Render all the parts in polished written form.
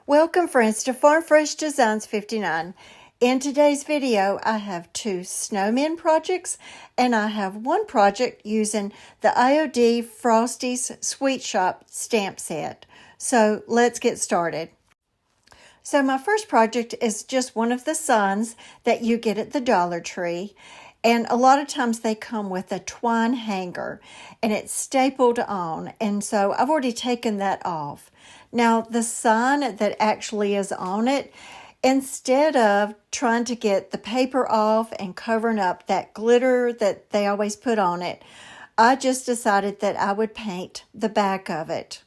Welcome friends to Farm Fresh Designs 59. In today's video I have two Snowman projects and I have one project using the IOD Frosty's Sweet Shop stamp set. So let's get started. So my first project is just one of the signs that you get at the Dollar Tree. And a lot of times they come with a twine hanger and it's stapled on. And so I've already taken that off. Now the sign that actually is on it, instead of trying to get the paper off and covering up that glitter that they always put on it, I just decided that I would paint the back of it.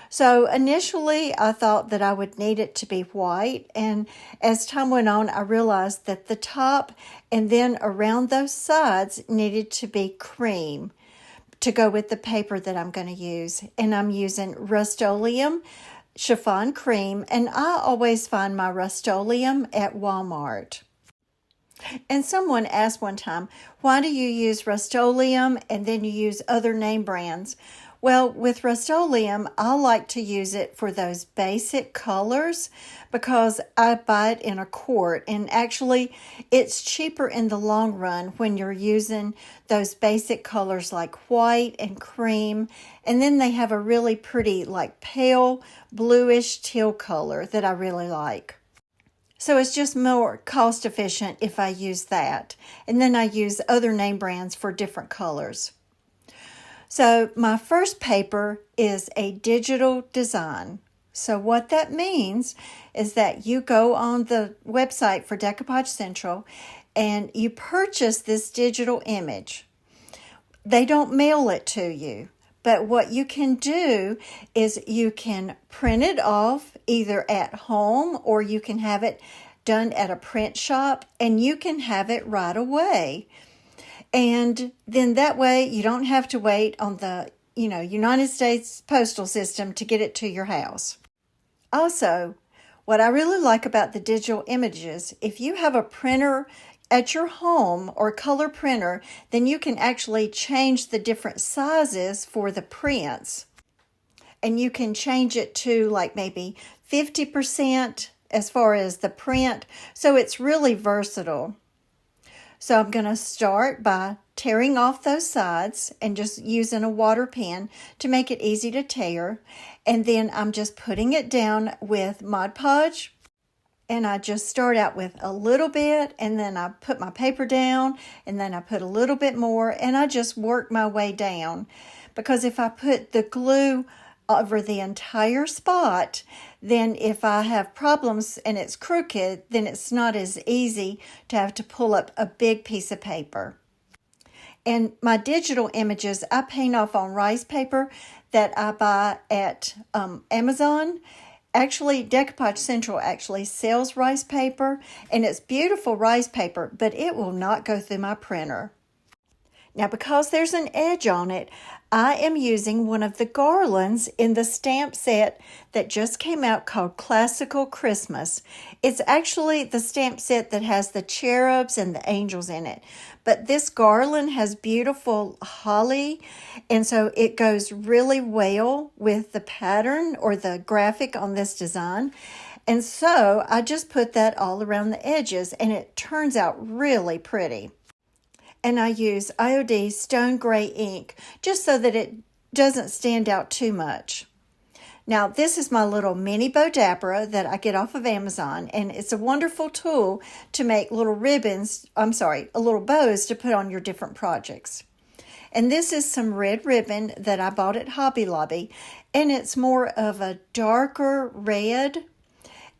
So initially I thought that I would need it to be white, and as time went on I realized that the top and then around those sides needed to be cream to go with the paper that I'm going to use. And I'm using Rust-Oleum chiffon cream, and I always find my Rust-Oleum at Walmart. And someone asked one time, why do you use Rust-Oleum and then you use other name brands? Well, with Rust-Oleum, I like to use it for those basic colors because I buy it in a quart, and actually it's cheaper in the long run when you're using those basic colors like white and cream, and then they have a really pretty like pale bluish teal color that I really like. So it's just more cost efficient if I use that, and then I use other name brands for different colors. So my first paper is a digital design. So what that means is that you go on the website for Decoupage Central and you purchase this digital image. They don't mail it to you, but what you can do is you can print it off either at home or you can have it done at a print shop, and you can have it right away. And then that way you don't have to wait on the, United States postal system to get it to your house. Also, what I really like about the digital images, if you have a printer at your home or color printer, then you can actually change the different sizes for the prints. And you can change it to like maybe 50% as far as the print. So it's really versatile. So I'm going to start by tearing off those sides and just using a water pen to make it easy to tear. And then I'm just putting it down with Mod Podge. And I just start out with a little bit, and then I put my paper down, and then I put a little bit more, and I just work my way down. Because if I put the glue over the entire spot, then if I have problems and it's crooked, then it's not as easy to have to pull up a big piece of paper. And my digital images, I paint off on rice paper that I buy at Amazon. Actually, Decoupage Central actually sells rice paper, and it's beautiful rice paper, but it will not go through my printer. Now, because there's an edge on it, I am using one of the garlands in the stamp set that just came out called Classical Christmas. It's actually the stamp set that has the cherubs and the angels in it. But this garland has beautiful holly, and so it goes really well with the pattern or the graphic on this design. And so I just put that all around the edges, and it turns out really pretty. And I use IOD Stone Gray ink just so that it doesn't stand out too much. Now, this is my little mini bow dapper that I get off of Amazon, and it's a wonderful tool to make little little bows to put on your different projects. And this is some red ribbon that I bought at Hobby Lobby, and it's more of a darker red.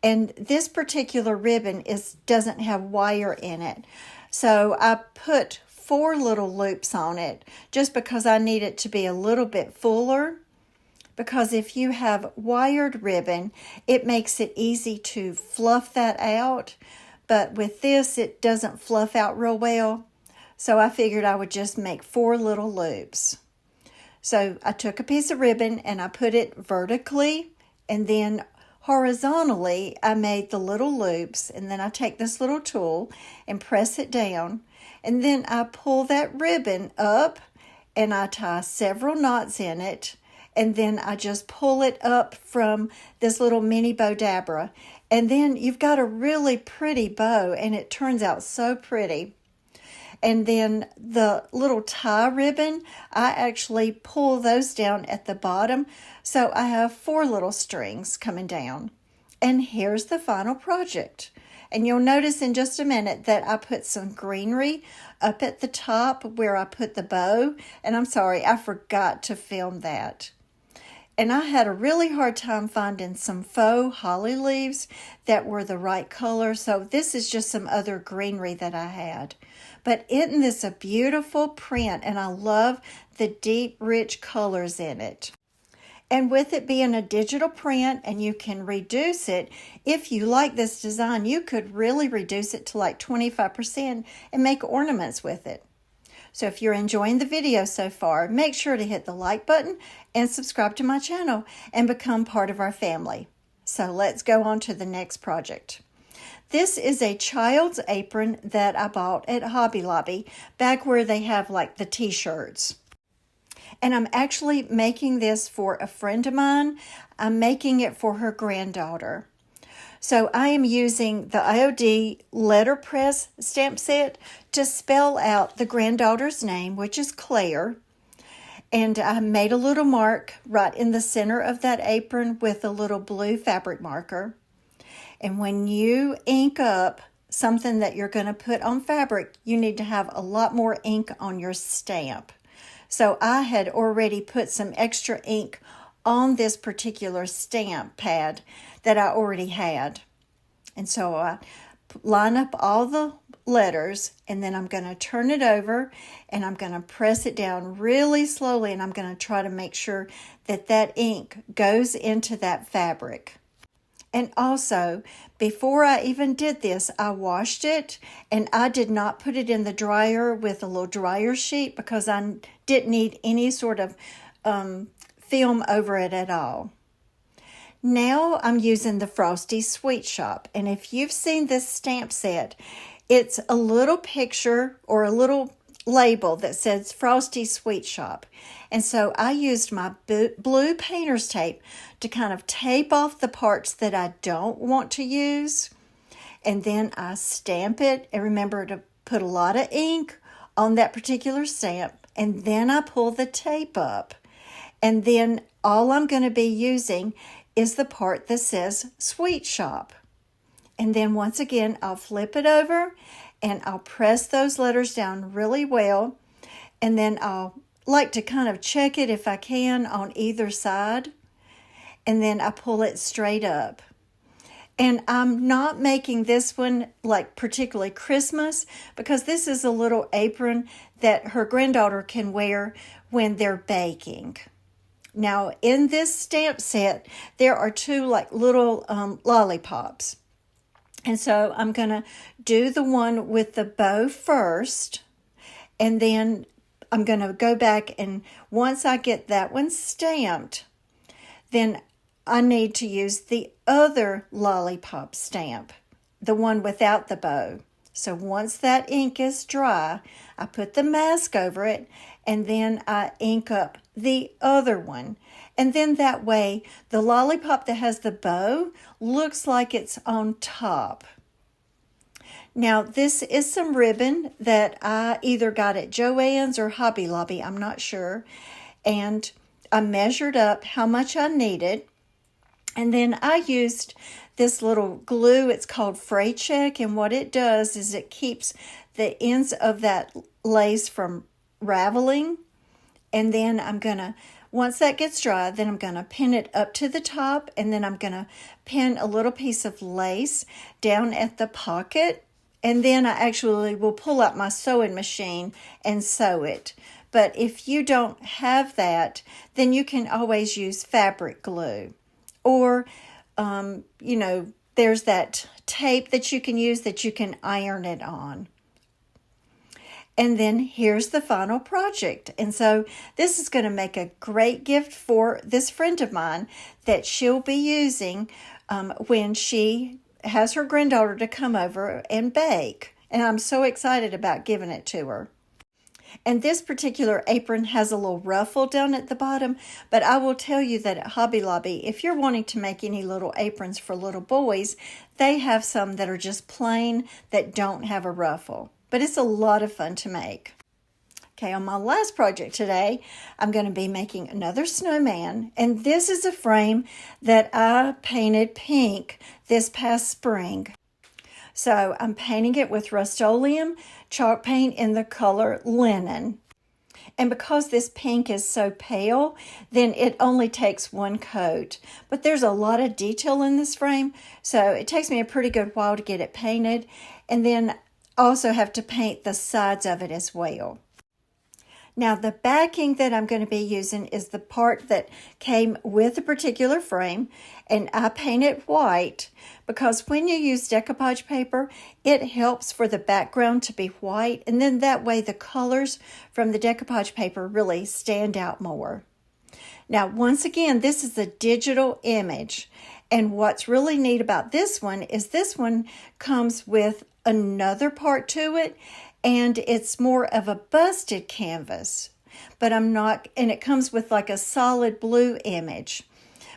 And this particular ribbon doesn't have wire in it. So I put 4 little loops on it just because I need it to be a little bit fuller, because if you have wired ribbon, it makes it easy to fluff that out, but with this it doesn't fluff out real well, so I figured I would just make 4 little loops. So I took a piece of ribbon and I put it vertically, and then horizontally I made the little loops, and then I take this little tool and press it down. And then I pull that ribbon up and I tie several knots in it, and then I just pull it up from this little mini bow dabra. And then you've got a really pretty bow, and it turns out so pretty. And then the little tie ribbon, I actually pull those down at the bottom. So I have 4 little strings coming down. And here's the final project. And you'll notice in just a minute that I put some greenery up at the top where I put the bow. And I'm sorry, I forgot to film that. And I had a really hard time finding some faux holly leaves that were the right color. So this is just some other greenery that I had. But isn't this a beautiful print? And I love the deep, rich colors in it. And with it being a digital print and you can reduce it, if you like this design, you could really reduce it to like 25% and make ornaments with it. So if you're enjoying the video so far, make sure to hit the like button and subscribe to my channel and become part of our family. So let's go on to the next project. This is a child's apron that I bought at Hobby Lobby, back where they have like the t-shirts. And I'm actually making this for a friend of mine. I'm making it for her granddaughter. So I am using the IOD Letterpress Stamp set to spell out the granddaughter's name, which is Claire. And I made a little mark right in the center of that apron with a little blue fabric marker. And when you ink up something that you're going to put on fabric, you need to have a lot more ink on your stamp. So I had already put some extra ink on this particular stamp pad that I already had. And so I line up all the letters, and then I'm going to turn it over and I'm going to press it down really slowly, and I'm going to try to make sure that that ink goes into that fabric. And also, before I even did this, I washed it, and I did not put it in the dryer with a little dryer sheet because I didn't need any sort of film over it at all. Now I'm using the Frosty Sweet Shop, and if you've seen this stamp set, it's a little picture or a little label that says Frosty Sweet Shop. And so I used my blue painter's tape to kind of tape off the parts that I don't want to use. And then I stamp it, and remember to put a lot of ink on that particular stamp. And then I pull the tape up. And then all I'm going to be using is the part that says Sweet Shop. And then once again, I'll flip it over and I'll press those letters down really well. And then I'll like to kind of check it if I can on either side. And then I pull it straight up. And I'm not making this one like particularly Christmas because this is a little apron that her granddaughter can wear when they're baking. Now in this stamp set, there are 2 like little lollipops. And so I'm going to do the one with the bow first, and then I'm going to go back, and once I get that one stamped, then I need to use the other lollipop stamp, the one without the bow. So once that ink is dry, I put the mask over it, and then I ink up the other one. And then that way, the lollipop that has the bow looks like it's on top. Now, this is some ribbon that I either got at Joann's or Hobby Lobby, I'm not sure. And I measured up how much I needed. And then I used this little glue. It's called Fray Check. And what it does is it keeps the ends of that lace from raveling. And then I'm going to, once that gets dry, then I'm going to pin it up to the top. And then I'm going to pin a little piece of lace down at the pocket. And then I actually will pull out my sewing machine and sew it. But if you don't have that, then you can always use fabric glue. Or, there's that tape that you can use that you can iron it on. And then here's the final project. And so this is going to make a great gift for this friend of mine that she'll be using when she has her granddaughter to come over and bake. And I'm so excited about giving it to her. And this particular apron has a little ruffle down at the bottom, but I will tell you that at Hobby Lobby, if you're wanting to make any little aprons for little boys, they have some that are just plain that don't have a ruffle. But it's a lot of fun to make. Okay, on my last project today, I'm going to be making another snowman, and this is a frame that I painted pink this past spring. So I'm painting it with Rust-Oleum chalk paint in the color linen. And because this pink is so pale, then it only takes one coat. But there's a lot of detail in this frame, so it takes me a pretty good while to get it painted. And then also have to paint the sides of it as well. Now the backing that I'm going to be using is the part that came with the particular frame, and I paint it white because when you use decoupage paper, it helps for the background to be white, and then that way the colors from the decoupage paper really stand out more. Now once again, this is a digital image, and what's really neat about this one is this one comes with another part to it, and it's more of a busted canvas, but and it comes with like a solid blue image.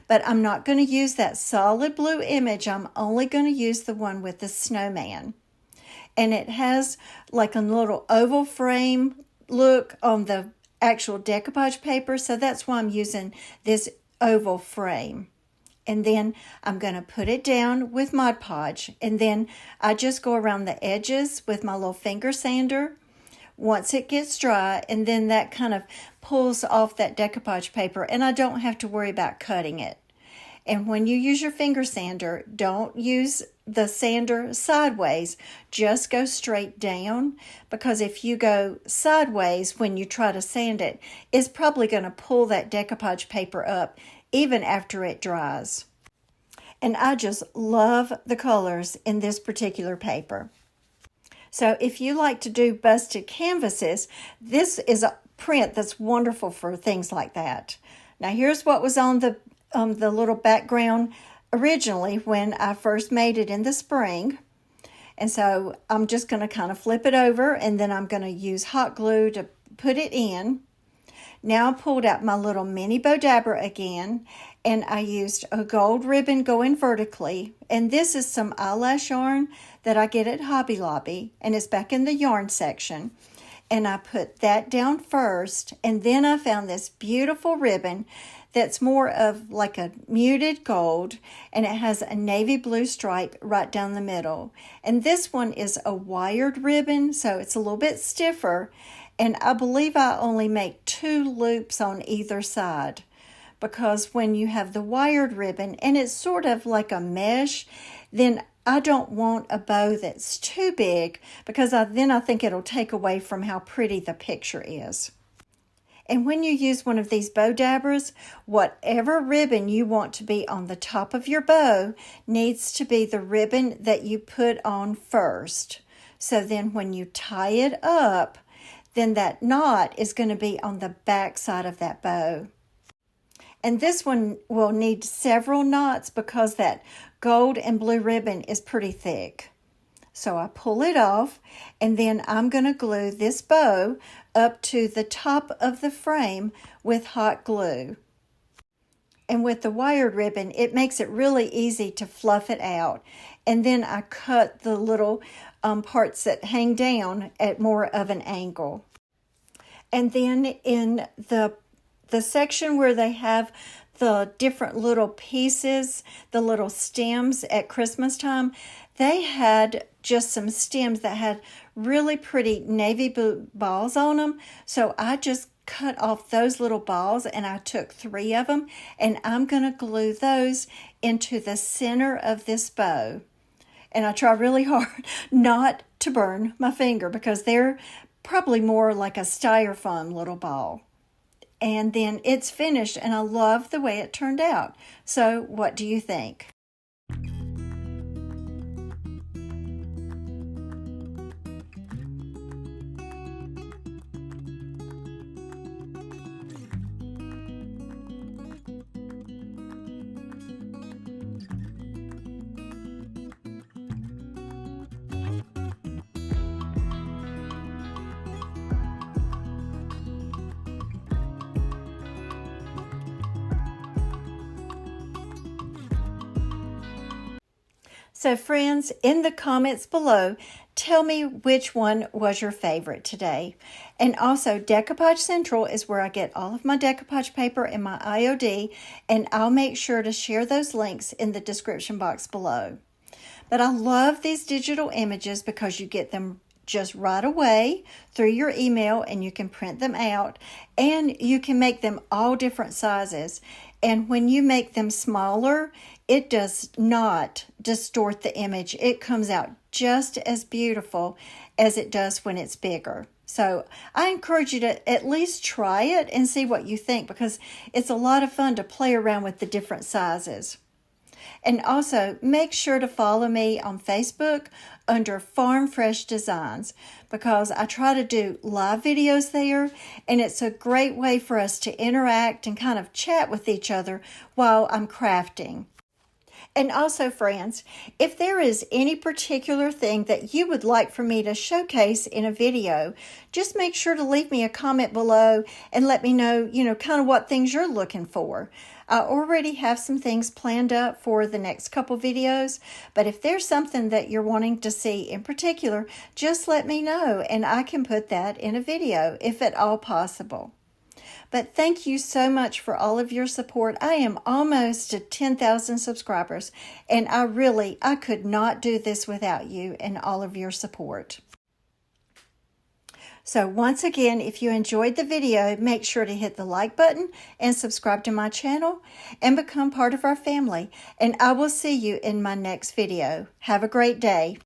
But I'm not going to use that solid blue image. I'm only going to use the one with the snowman. And it has like a little oval frame look on the actual decoupage paper, so that's why I'm using this oval frame. And then I'm going to put it down with Mod Podge. And then I just go around the edges with my little finger sander once it gets dry. And then that kind of pulls off that decoupage paper. And I don't have to worry about cutting it. And when you use your finger sander, don't use the sander sideways. Just go straight down. Because if you go sideways when you try to sand it, it's probably going to pull that decoupage paper up even after it dries. And I just love the colors in this particular paper. So if you like to do busted canvases, this is a print that's wonderful for things like that. Now here's what was on the little background originally when I first made it in the spring. And so I'm just going to kind of flip it over, and then I'm going to use hot glue to put it in. Now I pulled out my little mini bow dabber again, and I used a gold ribbon going vertically. And this is some eyelash yarn that I get at Hobby Lobby, and it's back in the yarn section. And I put that down first, and then I found this beautiful ribbon that's more of like a muted gold, and it has a navy blue stripe right down the middle. And this one is a wired ribbon, so it's a little bit stiffer. And I believe I only make 2 loops on either side, because when you have the wired ribbon and it's sort of like a mesh, then I don't want a bow that's too big, because then I think it'll take away from how pretty the picture is. And when you use one of these bow dabbers, whatever ribbon you want to be on the top of your bow needs to be the ribbon that you put on first. So then when you tie it up, then that knot is going to be on the back side of that bow. And this one will need several knots because that gold and blue ribbon is pretty thick. So I pull it off, and then I'm going to glue this bow up to the top of the frame with hot glue. And with the wired ribbon, it makes it really easy to fluff it out. And then I cut the little parts that hang down at more of an angle. And then in the section where they have the different little pieces, the little stems at Christmas time, they had just some stems that had really pretty navy blue balls on them. So I just cut off those little balls, and I took 3 of them, and I'm going to glue those into the center of this bow. And I try really hard not to burn my finger, because they're probably more like a styrofoam little ball. And then it's finished, and I love the way it turned out. So what do you think? So friends, in the comments below, tell me which one was your favorite today. And also, Decoupage Central is where I get all of my decoupage paper and my IOD, and I'll make sure to share those links in the description box below. But I love these digital images because you get them just right away through your email, and you can print them out, and you can make them all different sizes. And when you make them smaller, it does not distort the image. It comes out just as beautiful as it does when it's bigger. So I encourage you to at least try it and see what you think, because it's a lot of fun to play around with the different sizes. And also, make sure to follow me on Facebook under Farm Fresh Designs, because I try to do live videos there, and it's a great way for us to interact and kind of chat with each other while I'm crafting. And also, friends, if there is any particular thing that you would like for me to showcase in a video, just make sure to leave me a comment below and let me know, kind of what things you're looking for. I already have some things planned up for the next couple videos, but if there's something that you're wanting to see in particular, just let me know and I can put that in a video if at all possible. But thank you so much for all of your support. I am almost to 10,000 subscribers, and I could not do this without you and all of your support. So once again, if you enjoyed the video, make sure to hit the like button and subscribe to my channel and become part of our family. And I will see you in my next video. Have a great day.